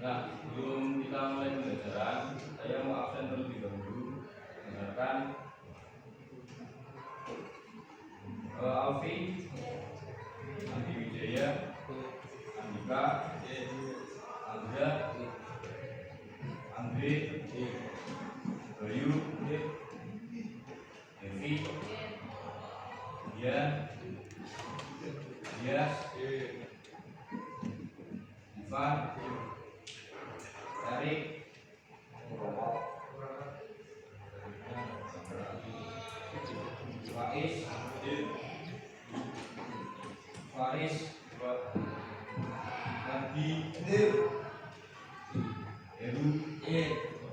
Nah, sebelum kita mulai pembelajaran, saya mau absen terlebih dahulu. Dengarkan Alfi, Andi Wijaya, Andika, Andra, Andre, Bayu, Devi, Dian, Dias, Ivan, Erik, Faiz, Faris, Nabi, Heru,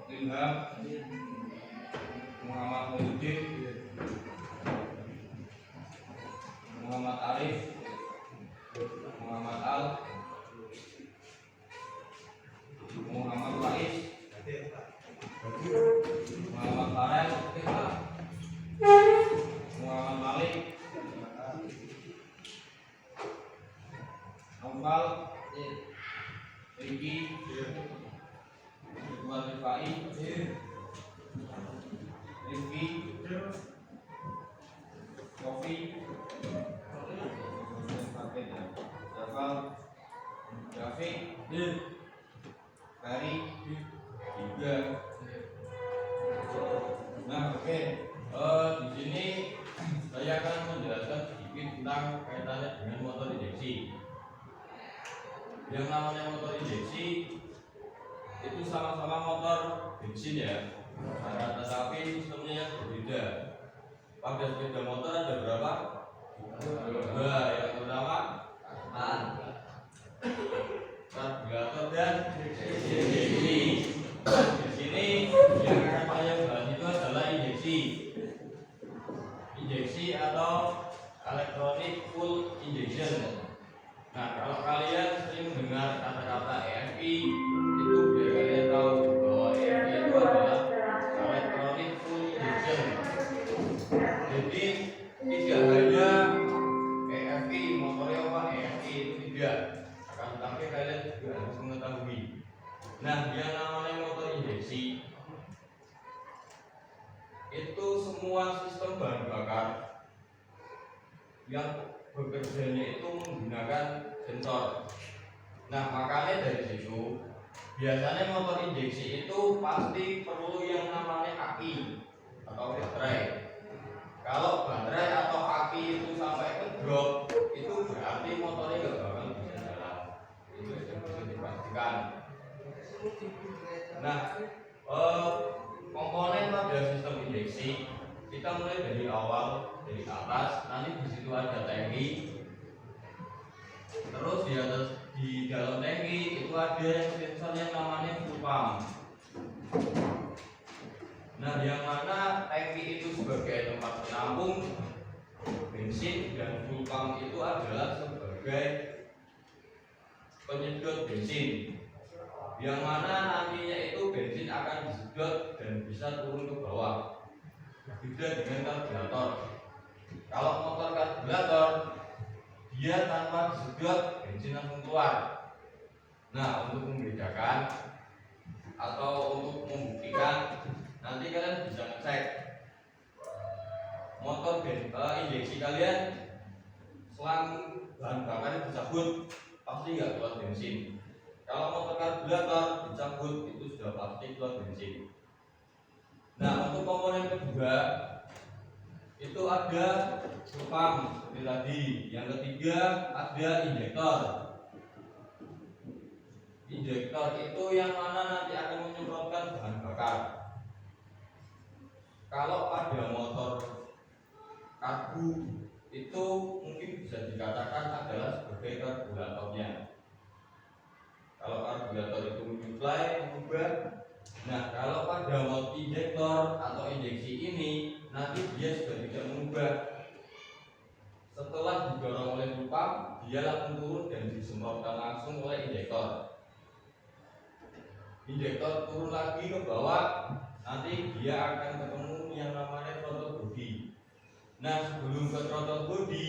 Ilham, Muhammad Muhyiddin, Muhammad Arif, Muhammad Al, Muhammad Faiz, Muhammad Farel, Muhammad Malik, Ampal, Riki, Ridwan Rifai, Rifki, Kofi, Jafal, Jafik, Ferry, juga. Nah, oke. Di sini saya akan menjelaskan sedikit tentang kaitannya dengan motor injeksi. Yang namanya motor injeksi itu sama-sama motor bensin ya, tetapi sistemnya yang berbeda. Pada sepeda motor ada berapa? Dua. Yang pertama karburator dan injeksi. Di sini yang akan saya bahas itu adalah injeksi. Injeksi atau electronic fuel injection. Nah, kalau kalian sering mendengar kata-kata EFI, itu biar kalian tahu bahwa EFI itu adalah electronic fuel injection. Jadi tidak hanya EFI, motornya apa EFI itu tidak, akan tetapi kalian juga harus mengetahui. Nah, yang namanya motor injeksi itu semua sistem bahan bakar yang bekerjanya itu menggunakan sensor. Nah, makanya dari situ biasanya motor injeksi itu pasti perlu yang namanya aki atau baterai. Kalau baterai atau aki itu sampai ke drop, itu berarti motornya nggak bakal bisa jalan. Itu sudah bisa dipastikan. Nah, komponen pada sistem injeksi kita mulai dari awal, dari atas. Nanti di situ ada tangki. Terus di dalam tangki itu ada sensor yang namanya fuel pump. Nah, yang mana tangki itu sebagai tempat penampung bensin dan fuel pump itu adalah sebagai penyedot bensin. Yang mana nantinya itu bensin akan disedot dan bisa turun ke bawah. Beda dengan karburator. Kalau motor karburator dia tanpa disedot bensin langsung keluar. Nah, untuk membedakan atau untuk membuktikan, nanti kalian bisa ngecek motor injeksi kalian selang bahan bakarnya dicabut pasti nggak keluar bensin. Kalau motor karburator dicabut itu sudah pasti keluar bensin. Nah, untuk komponen kedua itu ada fuel pump seperti tadi. Yang ketiga ada injektor. Injektor itu yang mana nanti akan menyemprotkan bahan bakar. Kalau pada motor karbu itu mungkin bisa dikatakan adalah sebagai karburatornya. Kalau karburator itu menyuplai, mengubah. Nah, kalau pada motor injektor atau injeksi ini nanti dia sudah tidak mengubah. Setelah didorong oleh fuel pump, dia langsung turun dan disemprotkan langsung oleh injektor. Injektor turun lagi ke bawah, nanti dia akan ketemu yang namanya throttle body. Nah, sebelum ke throttle body,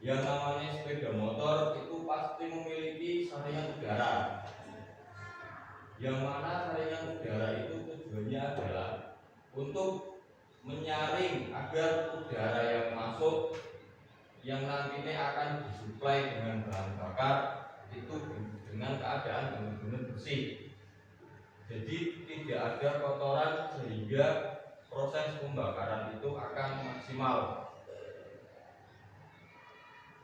yang namanya sepeda motor itu pasti memiliki saringan udara. yang mana saringan udara itu tujuannya adalah untuk menyaring agar udara yang masuk yang nantinya akan disuplai dengan bahan bakar itu dengan keadaan benar-benar bersih. Jadi tidak ada kotoran sehingga proses pembakaran itu akan maksimal.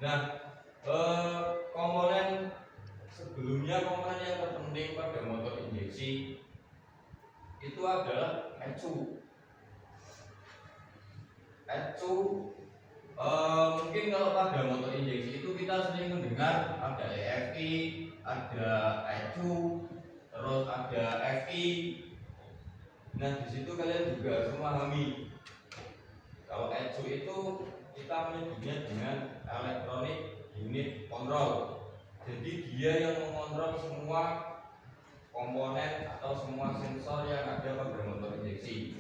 Nah, komponen sebelumnya, komponen yang terpenting pada motor injeksi itu adalah ECU. Mungkin kalau pada motor injeksi itu kita sering mendengar ada EFI, ada ECU, terus ada FI. Nah, di situ kalian juga harus memahami kalau ECU itu kita menyebutnya dengan electronic unit control. Jadi dia yang mengontrol semua komponen atau semua sensor yang ada pada motor injeksi.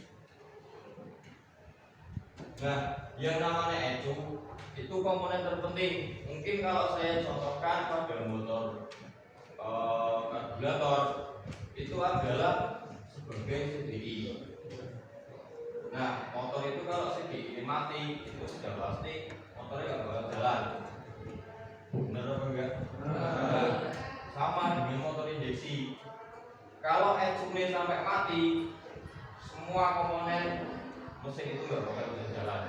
Nah, yang namanya ECU itu komponen terpenting. Mungkin kalau saya contohkan pada motor karburator itu adalah sebagai CDI. Nah, motor itu kalau CDI mati itu sudah pasti motornya nggak bakal jalan. Benar apa enggak? Nah, sama dengan motor injeksi. Kalau ECU-nya sampai mati, semua komponen mesin itu nggak bakal bisa jalan.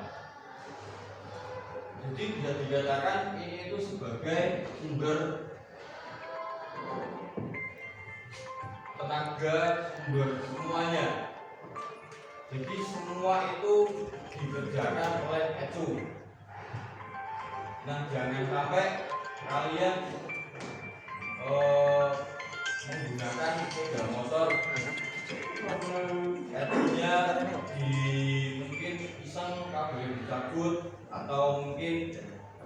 Jadi bisa dikatakan ini itu sebagai sumber tenaga, sumber semuanya. Jadi semua itu dikerjakan oleh ECU. Nah, jangan sampai kalian menggunakan sepeda motor ECU-nya di mungkin iseng kabel dicabut atau mungkin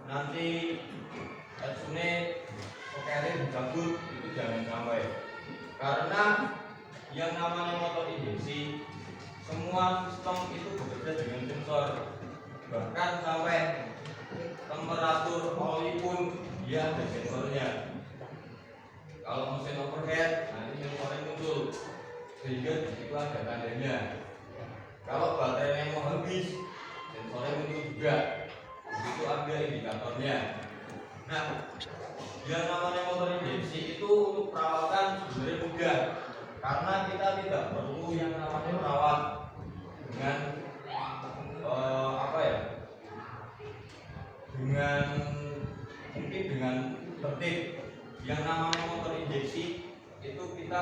nanti ECU-nya pokoknya dicabut, itu jangan sampai. Karena yang namanya motor injeksi semua sistem itu bekerja dengan sensor, bahkan sampai temperatur oli pun dia ada sensornya. Kalau mesin overhead, nanti sensornya muncul sehingga di situ ada tandanya. Kalau baterainya mau habis, sensornya muncul juga. Di situ ada indikatornya. Nah, yang namanya motor injeksi itu untuk perawatan sebenarnya mudah, karena kita tidak perlu yang namanya merawat dengan dengan mungkin dengan tertib. Yang namanya motor injeksi itu kita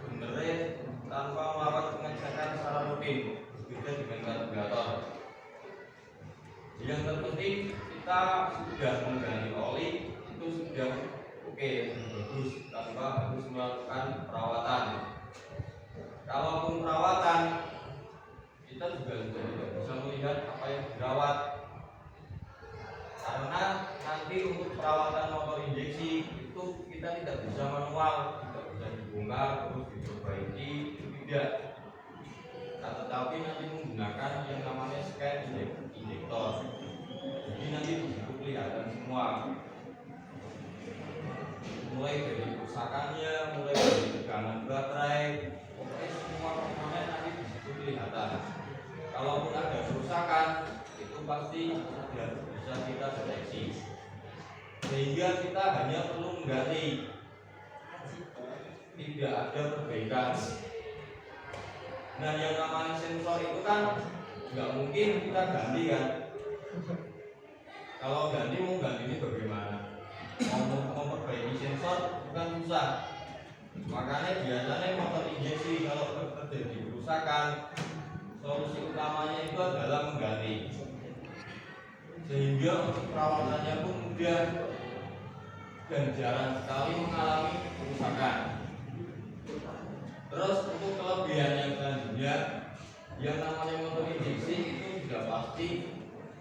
benerin tanpa melakukan pengecekan secara rutin, berbeda dengan karburator. Yang terpenting kita sudah mengganti oli itu sudah oke, bagus, tanpa harus melakukan perawatan. Kalaupun perawatan, kita juga tidak bisa melihat apa yang dirawat, karena nanti untuk perawatan motor injeksi itu kita tidak bisa manual, tidak bisa dibongkar terus diperbaiki, itu tidak. Tetapi nanti menggunakan yang namanya scan injektor. Jadi nanti disitu kelihatan semua, mulai dari kerusakannya, mulai dari tegangan baterai, pokoknya semua komponen nanti disitu kelihatan. Kalaupun ada kerusakan, itu pasti sudah bisa kita deteksi, sehingga kita hanya perlu mengganti, tidak ada perbaikan. Nah, yang namanya sensor itu kan nggak mungkin kita ganti kan. Kalau ganti mau ganti ini bagaimana? Mau memperbaiki sensor bukan susah. Makanya biasanya motor injeksi kalau terjadi kerusakan, solusi utamanya itu adalah mengganti, sehingga untuk perawatannya pun mudah dan jarang sekali mengalami kerusakan. Terus untuk kelebihan yang selanjutnya, yang namanya motor injeksi itu sudah pasti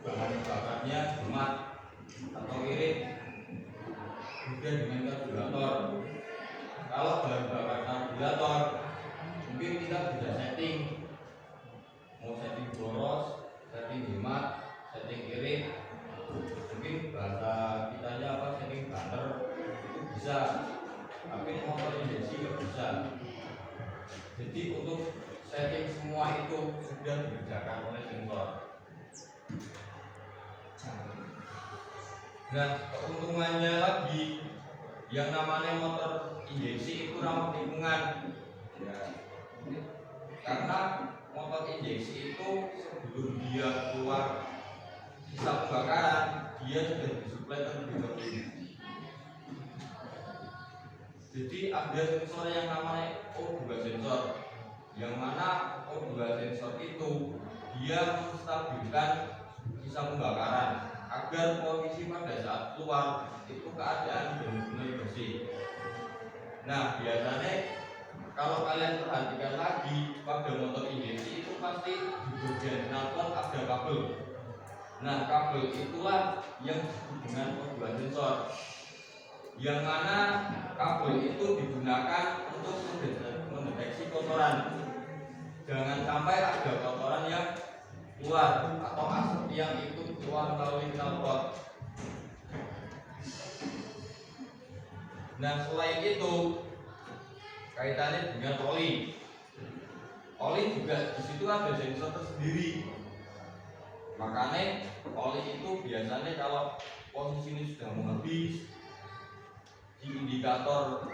bahan bakarnya hemat atau irit, beda dengan karburator. Kalau bahan bakar karburator mungkin kita bisa setting, mau setting boros, setting hemat, setting irit, mungkin bahasa kitanya setting banter, itu bisa. Tapi motor injeksi nggak bisa. Jadi untuk setting semua itu sudah dikerjakan oleh sensor. Nah, keuntungannya lagi, yang namanya motor injeksi itu ramah lingkungan. Ya. Karena motor injeksi itu sebelum dia keluar sisa pembakaran, dia sudah disuplai terlebih dahulu. Jadi ada sensor yang namanya O2 sensor, yang mana O2 sensor itu dia menstabilkan sisa pembakaran agar posisi pada saat keluar itu keadaan benar-benar bersih. Nah, biasanya kalau kalian perhatikan lagi pada motor injeksi itu pasti di bagian knalpot ada kabel. Nah, kabel itulah yang disebut dengan O2 sensor, yang mana kabel itu digunakan untuk mendeteksi kotoran. Jangan sampai ada kotoran yang keluar atau asap yang itu keluar melalui knalpot. Nah, selain itu kaitannya dengan oli. Oli juga di situ ada sensor tersendiri. Makanya oli itu biasanya kalau posisi ini sudah mau habis, di indikator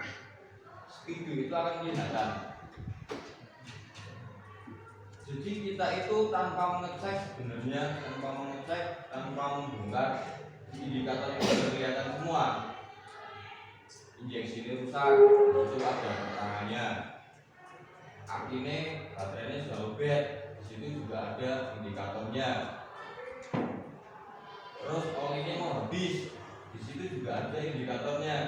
speedo itu akan kelihatan. Jadi kita itu tanpa mengecek sebenarnya, tanpa membongkar indikator itu sudah kelihatan semua. Injeksi ini rusak, itu ada tangannya. Akhirnya baterainya sudah lowbat, di situ juga ada indikatornya. Terus olinya mau habis, di situ juga ada indikatornya.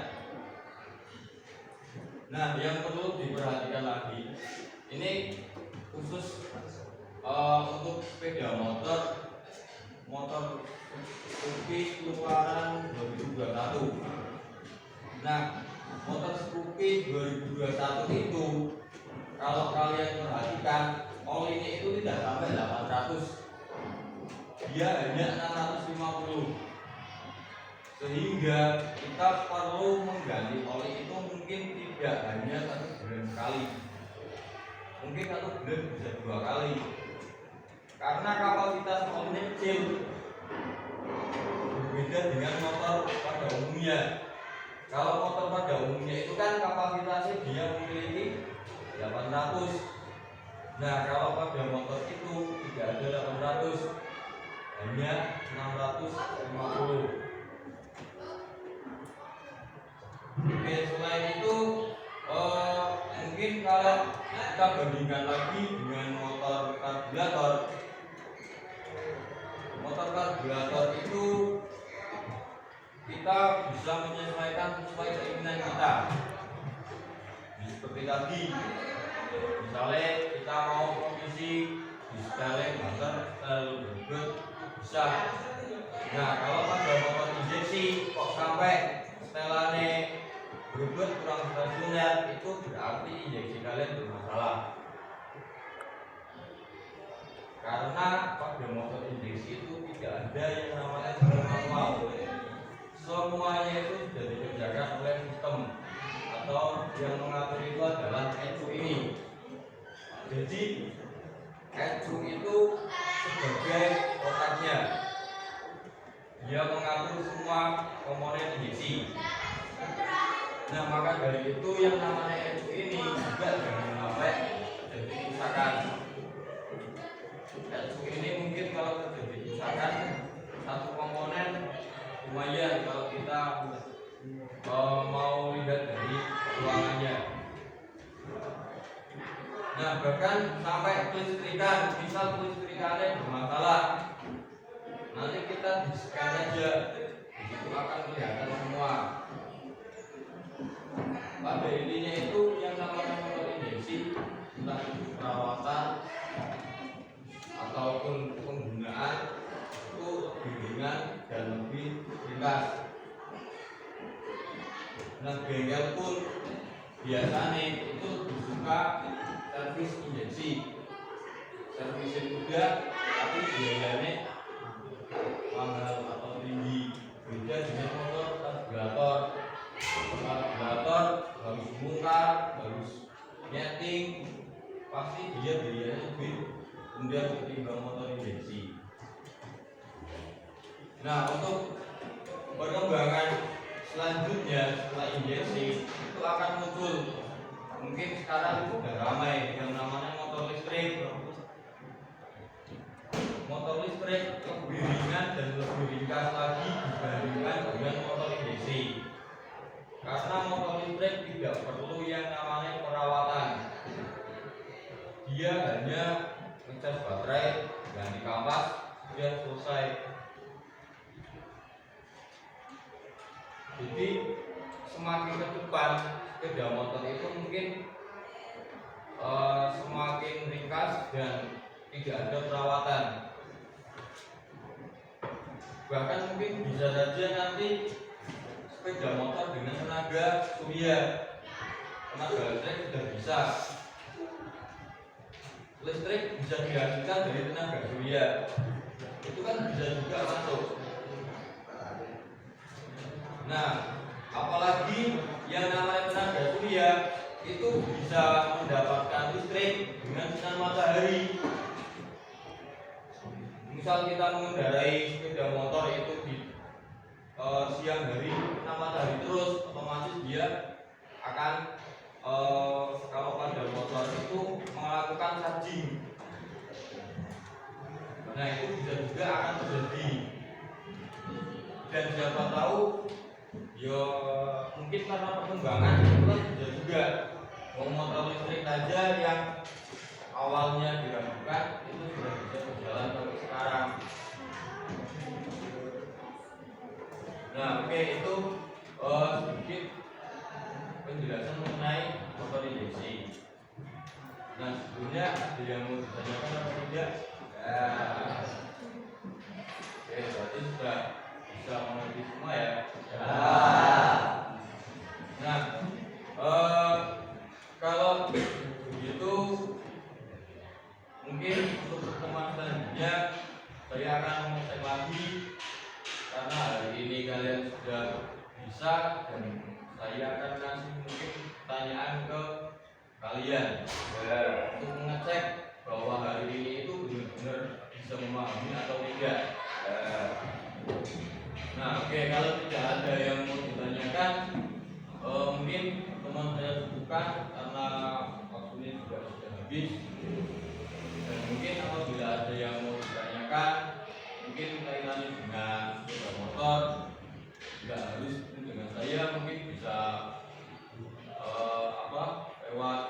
Nah, yang perlu diperhatikan lagi, ini khusus untuk sepeda motor Scoopy keluaran 2021. Nah, motor Scoopy 2021 itu kalau kalian perhatikan olinya itu tidak sampai 800, dia hanya 650. Sehingga kita perlu mengganti oli itu mungkin tidak hanya 1 bulan sekali, mungkin 1 bulan bisa 2 kali, karena kapasitas olinya kecil, berbeda dengan motor pada umumnya. Kalau motor pada umumnya itu kan kapasitasnya dia memiliki 800. Nah, kalau pada motor itu tidak ada 800, hanya 650. Oke, selain itu mungkin kalau kita bandingkan lagi dengan motor karburator itu kita bisa menyesuaikan sesuai keinginan kita. Seperti tadi, misalnya kita mau posisi di setelan motor berbut bisa. Nah, kalau pada motor injeksi kok sampai setelannya berbut kurang stasioner, itu berarti injeksi kalian bermasalah. Karena pada motor injeksi itu tidak ada yang namanya manual. Semuanya itu sudah dikerjakan oleh sistem, atau yang mengatur itu adalah ECU ini. Jadi ECU itu sebagai otaknya, dia mengatur semua komponen injeksi. Nah, maka dari itu yang namanya ECU ini juga jangan sampai terjadi kerusakan. ECU ini mungkin kalau terjadi kerusakan satu komponen lumayan kalau kita mau lihat dari ruangannya. Nah, bahkan sampai kelistrikan, misal kelistrikannya bermasalah, nanti kita di scan aja, itu akan kelihatan semua. Pada intinya itu yang namanya motor injeksi, entah itu perawatan ataupun penggunaan, itu lebih ringan dan lebih ringkas. Nah, bengkel pun biasanya itu lebih suka servis injeksi, servisnya mudah tapi biayanya mahal atau tinggi. Beda dengan motor karburator. Karburator harus bongkar, harus nyeting, pasti dia biayanya lebih rendah ketimbang motor injeksi. Nah, untuk perkembangan selanjutnya setelah injeksi itu akan muncul, mungkin sekarang itu udah ramai yang namanya motor listrik. Motor listrik lebih ringan dan lebih ringkas lagi dibandingkan dengan motor injeksi, karena motor listrik tidak perlu yang namanya perawatan. Dia hanya ngecas baterai, ganti kampas, sudah selesai. Jadi semakin ke depan sepeda motor itu mungkin semakin ringkas dan tidak ada perawatan. Bahkan mungkin bisa saja nanti sepeda motor dengan tenaga surya, tenaga listrik sudah bisa. Listrik bisa dihasilkan dari tenaga surya, itu kan bisa juga masuk. Nah, apalagi yang namanya tenaga surya itu bisa mendapatkan listrik dengan sinar matahari. Misal kita mengendarai sepeda motor itu di siang hari kena matahari terus, otomatis dia akan kalau pada motor itu melakukan charging. Nah, itu bisa juga akan terjadi. Dan siapa tahu, ya mungkin karena perkembangan itu kan bisa juga motor listrik saja yang awalnya diragukan itu sudah bisa berjalan sampai sekarang. Nah, oke, itu sedikit penjelasan mengenai motor injeksi. Nah, sebelumnya ada yang mau ditanyakan atau tidak? Ya. Oke, berarti sudah bisa mengerti semua ya. Nah, kalau begitu mungkin untuk pertemuan selanjutnya saya akan mengecek lagi, karena hari ini kalian sudah bisa dan saya akan kasih mungkin pertanyaan ke kalian untuk mengecek bahwa hari ini itu benar-benar bisa memahami atau tidak. Nah, oke, kalau tidak ada yang mau ditanyakan, mungkin teman saya cukupkan karena waktunya juga sudah habis. Dan mungkin apabila ada yang mau ditanyakan, mungkin kaitannya dengan sepeda motor, tidak harus dengan saya, mungkin bisa lewat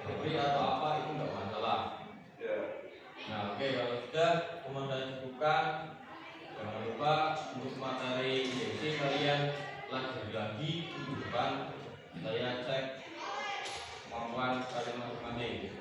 teori atau apa, itu nggak masalah. Nah, oke, kalau sudah teman saya cukupkan. Jangan lupa untuk materi injeksi kalian pelajari lagi minggu depan. Saya cek kemampuan kalian masing-masing.